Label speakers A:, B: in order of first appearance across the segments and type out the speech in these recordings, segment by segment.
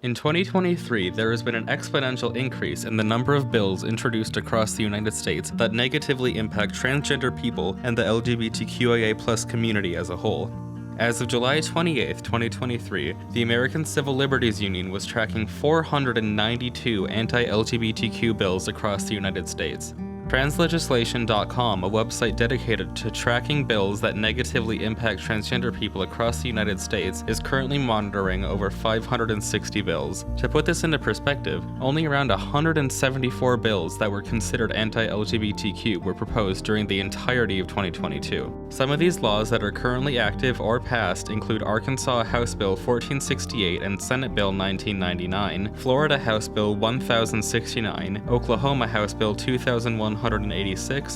A: In 2023, there has been an exponential increase in the number of bills introduced across the United States that negatively impact transgender people and the LGBTQIA+ community as a whole. As of July 28, 2023, the American Civil Liberties Union was tracking 492 anti-LGBTQ bills across the United States. Translegislation.com, a website dedicated to tracking bills that negatively impact transgender people across the United States, is currently monitoring over 560 bills. To put this into perspective, only around 174 bills that were considered anti-LGBTQ were proposed during the entirety of 2022. Some of these laws that are currently active or passed include Arkansas House Bill 1468 and Senate Bill 1999, Florida House Bill 1069, Oklahoma House Bill 2186,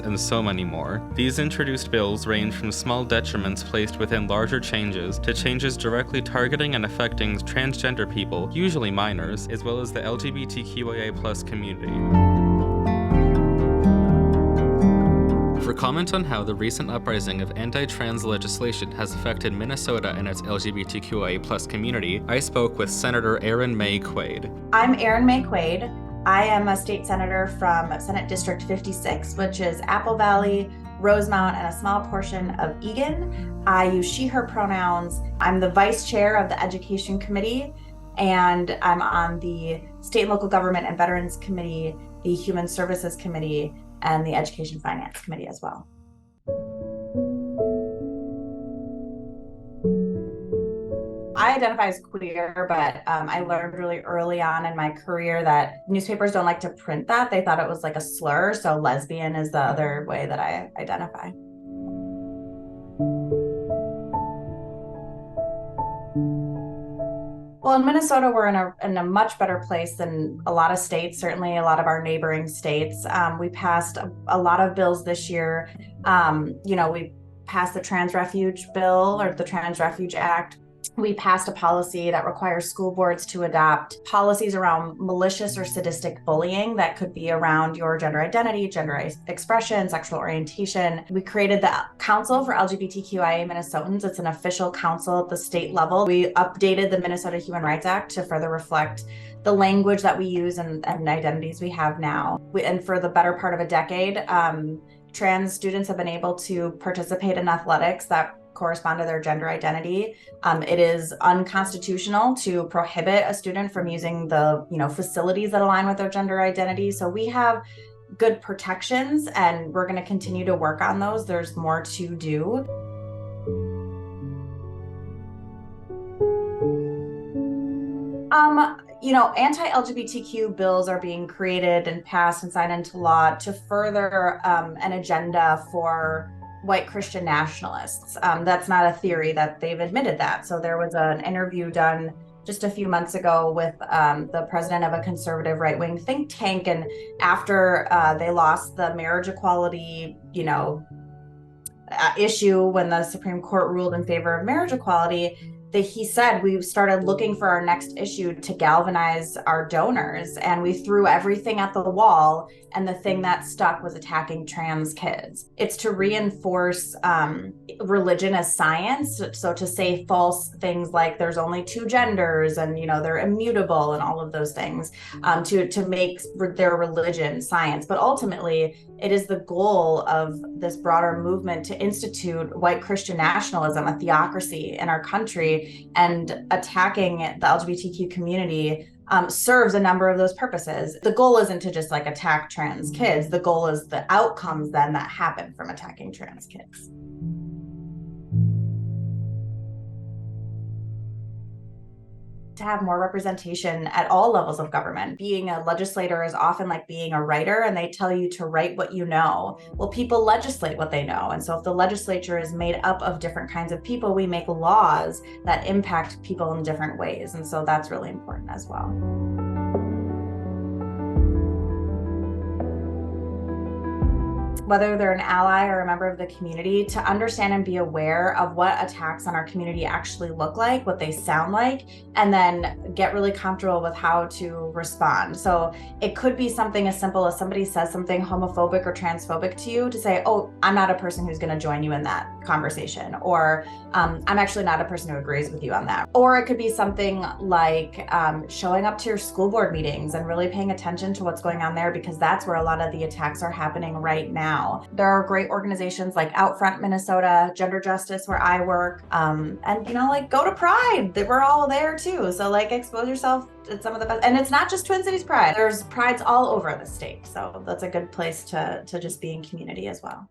A: and so many more. These introduced bills range from small detriments placed within larger changes to changes directly targeting and affecting transgender people, usually minors, as well as the LGBTQIA+ community. For comment on how the recent uprising of anti-trans legislation has affected Minnesota and its LGBTQIA+ community, I spoke with Senator Erin Maye Quade.
B: I'm Erin Maye Quade. I am a state senator from Senate District 56, which is Apple Valley, Rosemount, and a small portion of Eagan. I use she, her pronouns. I'm the vice chair of the Education Committee, and I'm on the State and Local Government and Veterans Committee, the Human Services Committee, and the Education Finance Committee as well. I identify as queer, but I learned really early on in my career that newspapers don't like to print that. They thought it was like a slur, so lesbian is the other way that I identify. Well, in Minnesota, we're in a much better place than a lot of states, certainly a lot of our neighboring states. We passed a lot of bills this year. We passed the Trans Refuge Bill, or the Trans Refuge Act. We passed a policy that requires school boards to adopt policies around malicious or sadistic bullying that could be around your gender identity, gender expression, sexual orientation. We created the Council for LGBTQIA Minnesotans. It's an official council at the state level. We updated the Minnesota Human Rights Act to further reflect the language that we use and identities we have now. And for the better part of a decade, trans students have been able to participate in athletics that correspond to their gender identity. It is unconstitutional to prohibit a student from using the facilities that align with their gender identity. So we have good protections, and we're going to continue to work on those. There's more to do. Anti-LGBTQ bills are being created and passed and signed into law to further an agenda for white Christian nationalists. That's not a theory, that they've admitted that. So there was an interview done just a few months ago with the president of a conservative right-wing think tank, and after they lost the marriage equality, issue when the Supreme Court ruled in favor of marriage equality, he said we started looking for our next issue to galvanize our donors, and we threw everything at the wall, and the thing that stuck was attacking trans kids. It's to reinforce religion as science, so to say false things like there's only two genders and they're immutable and all of those things, to make their religion science. But ultimately, it is the goal of this broader movement to institute white Christian nationalism, a theocracy in our country, and attacking the LGBTQ community serves a number of those purposes. The goal isn't to just attack trans kids. The goal is the outcomes then that happen from attacking trans kids. To have more representation at all levels of government. Being a legislator is often like being a writer, and they tell you to write what you know. Well, people legislate what they know. And so if the legislature is made up of different kinds of people, we make laws that impact people in different ways. And so that's really important as well. Whether they're an ally or a member of the community, to understand and be aware of what attacks on our community actually look like, what they sound like, and then get really comfortable with how to respond. So it could be something as simple as somebody says something homophobic or transphobic to you, to say, oh, I'm not a person who's going to join you in that conversation, or I'm actually not a person who agrees with you on that. Or it could be something like showing up to your school board meetings and really paying attention to what's going on there, because that's where a lot of the attacks are happening right now. There are great organizations like Outfront Minnesota, Gender Justice, where I work, and like go to Pride. We're all there too. So like expose yourself to some of the best, and it's not just Twin Cities Pride. There's prides all over the state. So that's a good place to just be in community as well.